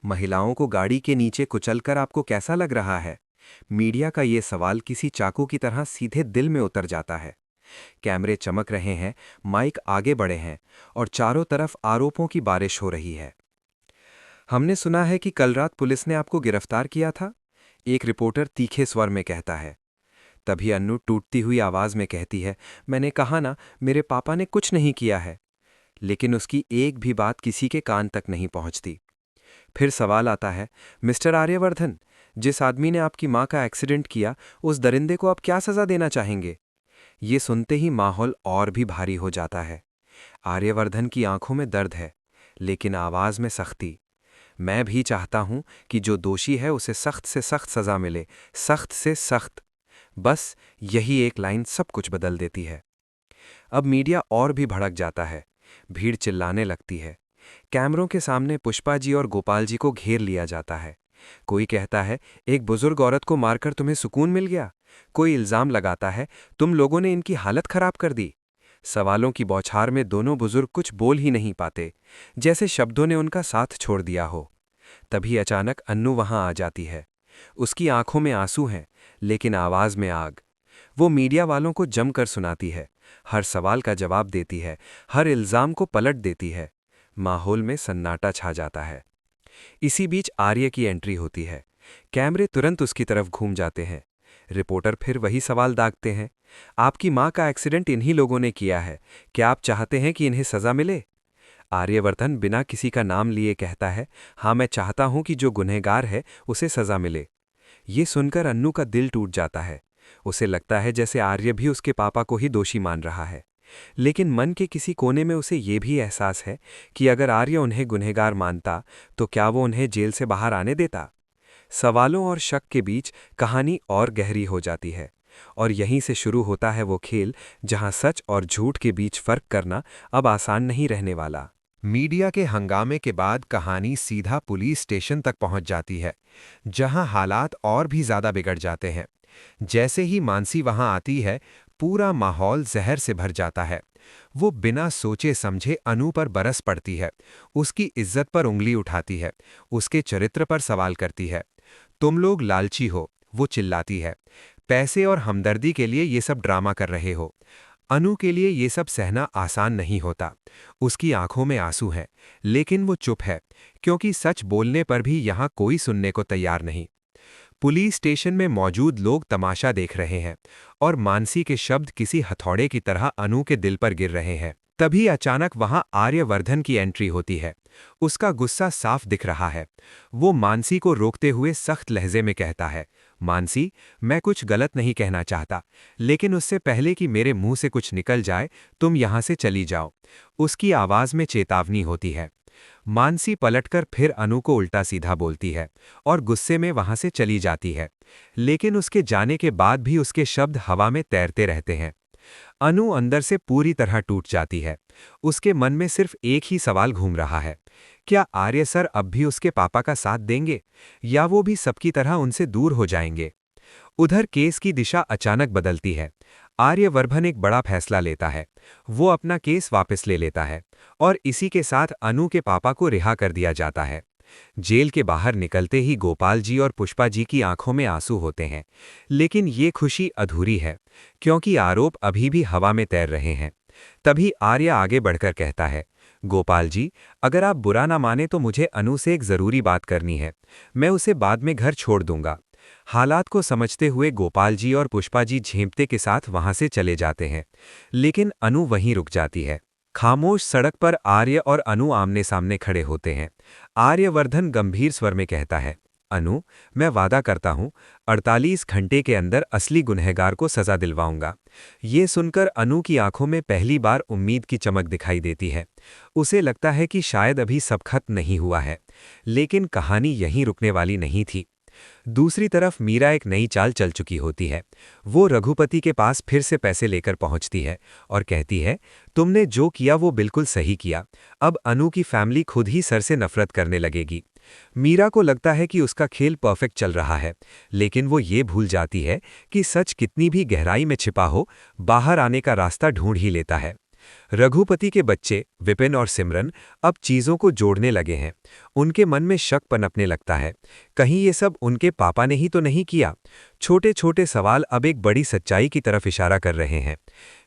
महिलाओं को गाड़ी के नीचे कुचलकर आपको कैसा लग रहा है? मीडिया का ये सवाल किसी चाकू की तरह सीधे दिल में उतर जाता है। कैमरे चमक रहे हैं, माइक आगे बढ़े हैं और चारों तरफ आरोपों की बारिश हो रही है। हमने सुना है कि कल रात पुलिस ने आपको गिरफ्तार किया था, एक रिपोर्टर तीखे स्वर में कहता है। तभी अन्नू टूटती हुई आवाज में कहती है, मैंने कहा ना, मेरे पापा ने कुछ नहीं किया है। लेकिन उसकी एक भी बात किसी के कान तक नहीं पहुंचती। फिर सवाल आता है, मिस्टर आर्यवर्धन, जिस आदमी ने आपकी मां का एक्सीडेंट किया, उस दरिंदे को आप क्या सजा देना चाहेंगे? ये सुनते ही माहौल और भी भारी हो जाता है। आर्यवर्धन की आंखों में दर्द है, लेकिन आवाज में सख्ती। मैं भी चाहता हूं कि जो दोषी है उसे सख्त से सख्त सजा मिले, सख्त से सख्त। बस यही एक लाइन सब कुछ बदल देती है। अब मीडिया और भी भड़क जाता है, भीड़ चिल्लाने लगती है। कैमरों के सामने पुष्पा जी और गोपाल जी को घेर लिया जाता है। कोई कहता है, एक बुजुर्ग औरत को मारकर तुम्हें सुकून मिल गया। कोई इल्जाम लगाता है, तुम लोगों ने इनकी हालत खराब कर दी। सवालों की बौछार में दोनों बुजुर्ग कुछ बोल ही नहीं पाते, जैसे शब्दों ने उनका साथ छोड़ दिया हो। तभी अचानक अन्नू वहां आ जाती है। उसकी आंखों में आंसू हैं, लेकिन आवाज में आग। वो मीडिया वालों को जमकर सुनाती है, हर सवाल का जवाब देती है, हर इल्जाम को पलट देती है। माहौल में सन्नाटा छा जाता है। इसी बीच आर्य की एंट्री होती है। कैमरे तुरंत उसकी तरफ घूम जाते हैं। रिपोर्टर फिर वही सवाल दागते हैं, आपकी मां का एक्सीडेंट इन्हीं लोगों ने किया है, क्या आप चाहते हैं कि इन्हें सजा मिले? आर्यवर्धन बिना किसी का नाम लिए कहता है, हाँ, मैं चाहता हूं कि जो गुनहगार है उसे सजा मिले। ये सुनकर अन्नू का दिल टूट जाता है। उसे लगता है जैसे आर्य भी उसके पापा को ही दोषी मान रहा है। लेकिन मन के किसी कोने में उसे ये भी एहसास है कि अगर आर्य उन्हें गुनहगार मानता तो क्या वो उन्हें जेल से बाहर आने देता? सवालों और शक के बीच कहानी और गहरी हो जाती है, और यहीं से शुरू होता है वो खेल जहां सच और झूठ के बीच फर्क करना अब आसान नहीं रहने वाला। मीडिया के हंगामे के बाद कहानी सीधा पुलिस स्टेशन तक पहुंच जाती है, जहां हालात और भी ज्यादा बिगड़ जाते हैं। जैसे ही मानसी वहां आती है, पूरा माहौल जहर से भर जाता है। वो बिना सोचे समझे अनु पर बरस पड़ती है, उसकी इज्जत पर उंगली उठाती है, उसके चरित्र पर सवाल करती है। तुम लोग लालची हो, वो चिल्लाती है। पैसे और हमदर्दी के लिए ये सब ड्रामा कर रहे हो। अनु के लिए ये सब सहना आसान नहीं होता। उसकी आंखों में आंसू हैं, लेकिन वो चुप है, क्योंकि सच बोलने पर भी यहां कोई सुनने को तैयार नहीं। पुलिस स्टेशन में मौजूद लोग तमाशा देख रहे हैं, और मानसी के शब्द किसी हथौड़े की तरह अनु के दिल पर गिर रहे हैं। तभी अचानक वहां आर्यवर्धन की एंट्री होती है। उसका गुस्सा साफ दिख रहा है। वो मानसी को रोकते हुए सख्त लहजे में कहता है, मानसी, मैं कुछ गलत नहीं कहना चाहता, लेकिन उससे पहले कि मेरे मुंह से कुछ निकल जाए, तुम यहां से चली जाओ। उसकी आवाज में चेतावनी होती है। मानसी पलटकर फिर अनु को उल्टा सीधा बोलती है और गुस्से में वहां से चली जाती है। लेकिन उसके जाने के बाद भी उसके शब्द हवा में तैरते रहते हैं। अनु अंदर से पूरी तरह टूट जाती है। उसके मन में सिर्फ एक ही सवाल घूम रहा है, क्या आर्य सर अब भी उसके पापा का साथ देंगे, या वो भी सबकी तरह उनसे दूर हो जाएंगे? उधर केस की दिशा अचानक बदलती है। आर्यवर्धन एक बड़ा फैसला लेता है। वो अपना केस वापस ले लेता है, और इसी के साथ अनु के पापा को रिहा कर दिया जाता है। जेल के बाहर निकलते ही गोपाल जी और पुष्पा जी की आंखों में आंसू होते हैं, लेकिन ये खुशी अधूरी है, क्योंकि आरोप अभी भी हवा में तैर रहे हैं। तभी आर्य आगे बढ़कर कहता है, गोपाल जी, अगर आप बुरा ना माने तो मुझे अनु से एक जरूरी बात करनी है। मैं उसे बाद में घर छोड़ दूंगा। हालात को समझते हुए गोपाल जी और पुष्पा जी झेंपते के साथ वहां से चले जाते हैं, लेकिन अनु वहीं रुक जाती है। खामोश सड़क पर आर्य और अनु आमने सामने खड़े होते हैं। आर्यवर्धन गंभीर स्वर में कहता है, अनु, मैं वादा करता हूं, 48 घंटे के अंदर असली गुनहगार को सजा दिलवाऊंगा। ये सुनकर अनु की आंखों में पहली बार उम्मीद की चमक दिखाई देती है। उसे लगता है कि शायद अभी सब खत्म नहीं हुआ है, लेकिन कहानी यहीं रुकने वाली नहीं थी। दूसरी तरफ मीरा एक नई चाल चल चुकी होती है। वो रघुपति के पास फिर से पैसे लेकर पहुंचती है और कहती है, तुमने जो किया वो बिल्कुल सही किया। अब अनु की फैमिली खुद ही सर से नफरत करने लगेगी। मीरा को लगता है कि उसका खेल परफेक्ट चल रहा है, लेकिन वो ये भूल जाती है कि सच कितनी भी गहराई में छिपा हो, बाहर आने का रास्ता ढूंढ ही लेता है। रघुपति के बच्चे विपिन और सिमरन अब चीजों को जोड़ने लगे हैं। उनके मन में शक पनपने लगता है, कहीं ये सब उनके पापा ने ही तो नहीं किया। छोटे छोटे सवाल अब एक बड़ी सच्चाई की तरफ इशारा कर रहे हैं।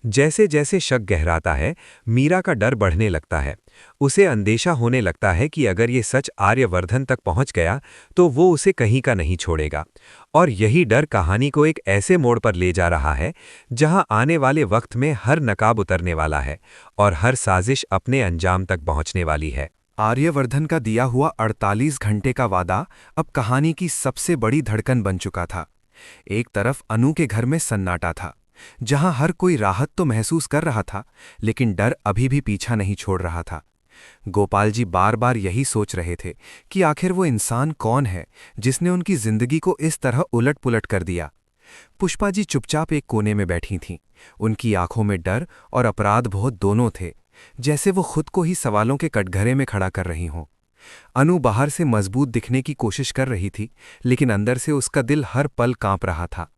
जैसे जैसे शक गहराता है, मीरा का डर बढ़ने लगता है। उसे अंदेशा होने लगता है कि अगर ये सच आर्यवर्धन तक पहुंच गया तो वो उसे कहीं का नहीं छोड़ेगा। और यही डर कहानी को एक ऐसे मोड़ पर ले जा रहा है जहां आने वाले वक्त में हर नकाब उतरने वाला है और हर साजिश अपने अंजाम तक पहुंचने वाली है। आर्यवर्धन का दिया हुआ 48 घंटे का वादा अब कहानी की सबसे बड़ी धड़कन बन चुका था। एक तरफ अनु के घर में सन्नाटा था, जहां हर कोई राहत तो महसूस कर रहा था, लेकिन डर अभी भी पीछा नहीं छोड़ रहा था। गोपाल जी बार बार यही सोच रहे थे कि आखिर वो इंसान कौन है जिसने उनकी जिंदगी को इस तरह उलट पुलट कर दिया। पुष्पा जी चुपचाप एक कोने में बैठी थीं। उनकी आंखों में डर और अपराध बहुत दोनों थे, जैसे वो खुद को ही सवालों के कटघरे में खड़ा कर रही हों। अनु बाहर से मजबूत दिखने की कोशिश कर रही थी, लेकिन अंदर से उसका दिल हर पल कांप रहा था।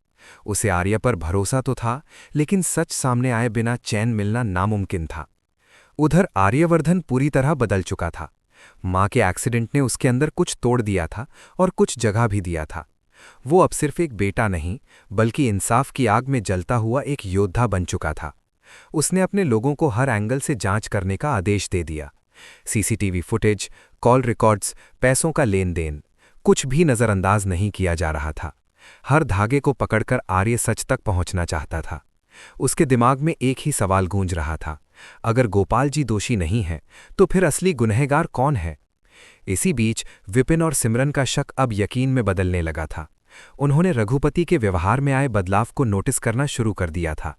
उसे आर्या पर भरोसा तो था, लेकिन सच सामने आए बिना चैन मिलना नामुमकिन था। उधर आर्यवर्धन पूरी तरह बदल चुका था। मां के एक्सीडेंट ने उसके अंदर कुछ तोड़ दिया था और कुछ जगह भी दिया था। वो अब सिर्फ एक बेटा नहीं, बल्कि इंसाफ की आग में जलता हुआ एक योद्धा बन चुका था। उसने अपने लोगों को हर एंगल से जांच करने का आदेश दे दिया। सीसीटीवी फुटेज, कॉल रिकॉर्ड्स, पैसों का लेन देन, कुछ भी नजरअंदाज नहीं किया जा रहा था। हर धागे को पकड़कर आर्य सच तक पहुंचना चाहता था। उसके दिमाग में एक ही सवाल गूंज रहा था, अगर गोपाल जी दोषी नहीं हैं, तो फिर असली गुनहगार कौन है? इसी बीच विपिन और सिमरन का शक अब यकीन में बदलने लगा था। उन्होंने रघुपति के व्यवहार में आए बदलाव को नोटिस करना शुरू कर दिया था।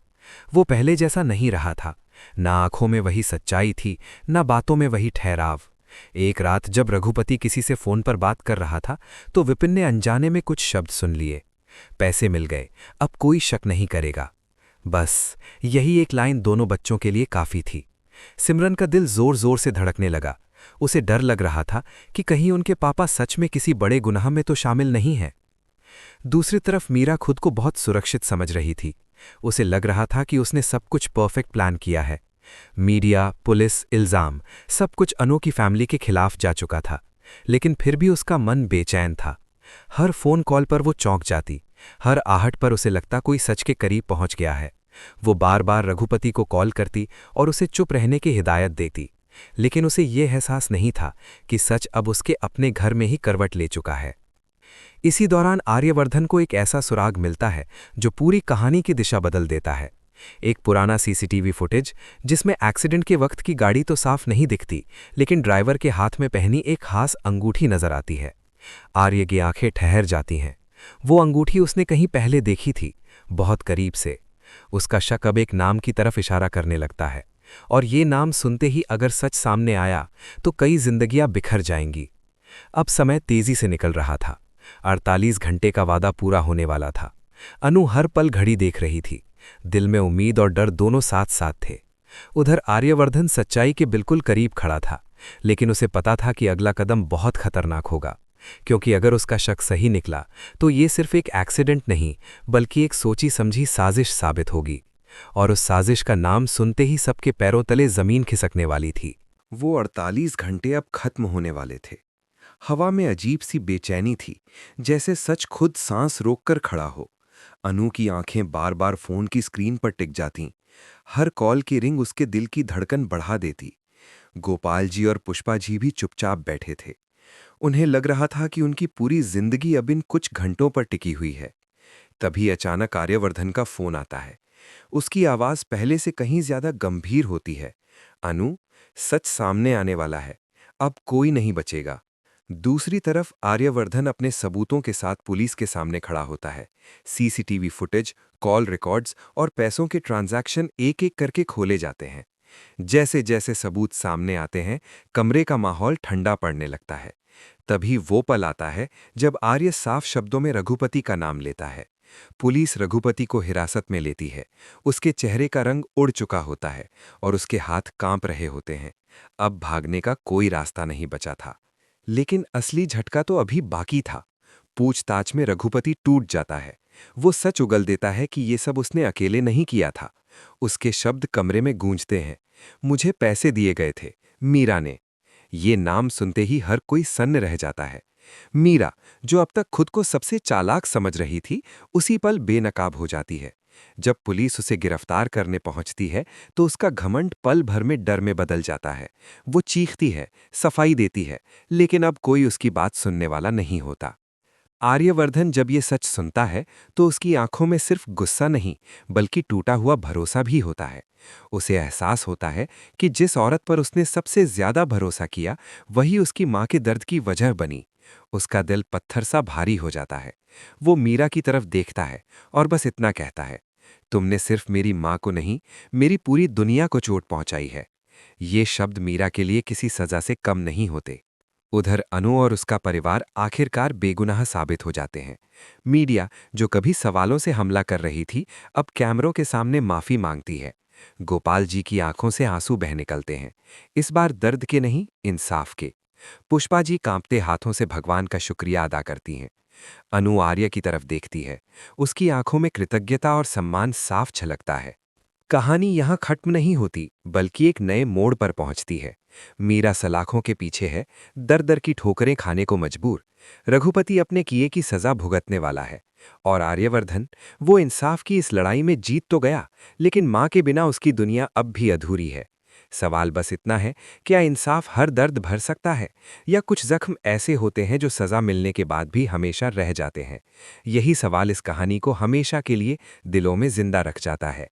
वो पहले जैसा नहीं रहा था। ना आंखों में वही सच्चाई थी, ना बातों में वही ठहराव। एक रात जब रघुपति किसी से फोन पर बात कर रहा था, तो विपिन ने अनजाने में कुछ शब्द सुन लिए। पैसे मिल गए, अब कोई शक नहीं करेगा। बस यही एक लाइन दोनों बच्चों के लिए काफी थी। सिमरन का दिल जोर जोर से धड़कने लगा। उसे डर लग रहा था कि कहीं उनके पापा सच में किसी बड़े गुनाह में तो शामिल नहीं हैं। दूसरी तरफ मीरा खुद को बहुत सुरक्षित समझ रही थी। उसे लग रहा था कि उसने सब कुछ परफेक्ट प्लान किया है। मीडिया, पुलिस, इल्जाम, सब कुछ अनु की फैमिली के खिलाफ जा चुका था, लेकिन फिर भी उसका मन बेचैन था। हर फोन कॉल पर वो चौंक जाती, हर आहट पर उसे लगता कोई सच के करीब पहुंच गया है। वो बार बार रघुपति को कॉल करती और उसे चुप रहने की हिदायत देती, लेकिन उसे यह एहसास नहीं था कि सच अब उसके अपने घर में ही करवट ले चुका है। इसी दौरान आर्यवर्धन को एक ऐसा सुराग मिलता है जो पूरी कहानी की दिशा बदल देता है। एक पुराना सीसीटीवी फुटेज जिसमें एक्सीडेंट के वक्त की गाड़ी तो साफ नहीं दिखती, लेकिन ड्राइवर के हाथ में पहनी एक खास अंगूठी नजर आती है। आर्य की आंखें ठहर जाती हैं। वो अंगूठी उसने कहीं पहले देखी थी, बहुत करीब से। उसका शक अब एक नाम की तरफ इशारा करने लगता है, और ये नाम सुनते ही अगर सच सामने आया तो कई जिंदगियां बिखर जाएंगी। अब समय तेजी से निकल रहा था। 48 घंटे का वादा पूरा होने वाला था। अनु हर पल घड़ी देख रही थी। दिल में उम्मीद और डर दोनों साथ साथ थे। उधर आर्यवर्धन सच्चाई के बिल्कुल करीब खड़ा था, लेकिन उसे पता था कि अगला कदम बहुत खतरनाक होगा, क्योंकि अगर उसका शक सही निकला तो ये सिर्फ एक एक्सीडेंट नहीं, बल्कि एक सोची समझी साजिश साबित होगी। और उस साजिश का नाम सुनते ही सबके पैरों तले जमीन खिसकने वाली थी। वो 48 घंटे अब खत्म होने वाले थे। हवा में अजीब सी बेचैनी थी, जैसे सच खुद सांस रोककर खड़ा हो। अनु की आंखें बार बार फोन की स्क्रीन पर टिक जातीं। हर कॉल की रिंग उसके दिल की धड़कन बढ़ा देती। गोपाल जी और पुष्पा जी भी चुपचाप बैठे थे। उन्हें लग रहा था कि उनकी पूरी जिंदगी अब इन कुछ घंटों पर टिकी हुई है। तभी अचानक आर्यवर्धन का फोन आता है। उसकी आवाज पहले से कहीं ज्यादा गंभीर होती है। अनु, सच सामने आने वाला है, अब कोई नहीं बचेगा। दूसरी तरफ आर्यवर्धन अपने सबूतों के साथ पुलिस के सामने खड़ा होता है। सीसीटीवी फुटेज, कॉल रिकॉर्ड्स और पैसों के ट्रांजैक्शन एक एक करके खोले जाते हैं। जैसे जैसे सबूत सामने आते हैं, कमरे का माहौल ठंडा पड़ने लगता है। तभी वो पल आता है जब आर्य साफ शब्दों में रघुपति का नाम लेता है। पुलिस रघुपति को हिरासत में लेती है। उसके चेहरे का रंग उड़ चुका होता है और उसके हाथ कांप रहे होते हैं। अब भागने का कोई रास्ता नहीं बचा था। लेकिन असली झटका तो अभी बाकी था। पूछताछ में रघुपति टूट जाता है। वो सच उगल देता है कि ये सब उसने अकेले नहीं किया था। उसके शब्द कमरे में गूंजते हैं, मुझे पैसे दिए गए थे, मीरा ने। ये नाम सुनते ही हर कोई सन्न रह जाता है। मीरा, जो अब तक खुद को सबसे चालाक समझ रही थी, उसी पल बेनकाब हो जाती है। जब पुलिस उसे गिरफ्तार करने पहुंचती है तो उसका घमंड पल भर में डर में बदल जाता है। वो चीखती है, सफाई देती है, लेकिन अब कोई उसकी बात सुनने वाला नहीं होता। आर्यवर्धन जब ये सच सुनता है तो उसकी आंखों में सिर्फ गुस्सा नहीं, बल्कि टूटा हुआ भरोसा भी होता है। उसे एहसास होता है कि जिस औरत पर उसने सबसे ज्यादा भरोसा किया, वही उसकी मां के दर्द की वजह बनी। उसका दिल पत्थर सा भारी हो जाता है। वो मीरा की तरफ देखता है और बस इतना कहता है, तुमने सिर्फ मेरी मां को नहीं, मेरी पूरी दुनिया को चोट पहुंचाई है। ये शब्द मीरा के लिए किसी सजा से कम नहीं होते। उधर अनु और उसका परिवार आखिरकार बेगुनाह साबित हो जाते हैं। मीडिया, जो कभी सवालों से हमला कर रही थी, अब कैमरों के सामने माफी मांगती है। गोपाल जी की आंखों से आंसू बह निकलते हैं, इस बार दर्द के नहीं, इंसाफ के। पुष्पा जी कांपते हाथों से भगवान का शुक्रिया अदा करती हैं। अनु आर्य की तरफ देखती है, उसकी आंखों में कृतज्ञता और सम्मान साफ झलकता है। कहानी यहाँ खत्म नहीं होती, बल्कि एक नए मोड़ पर पहुंचती है। मीरा सलाखों के पीछे है, दर दर की ठोकरें खाने को मजबूर। रघुपति अपने किए की सजा भुगतने वाला है। और आर्यवर्धन, वो इंसाफ की इस लड़ाई में जीत तो गया, लेकिन मां के बिना उसकी दुनिया अब भी अधूरी है। सवाल बस इतना है, क्या इंसाफ हर दर्द भर सकता है, या कुछ जख्म ऐसे होते हैं जो सजा मिलने के बाद भी हमेशा रह जाते हैं। यही सवाल इस कहानी को हमेशा के लिए दिलों में जिंदा रख जाता है।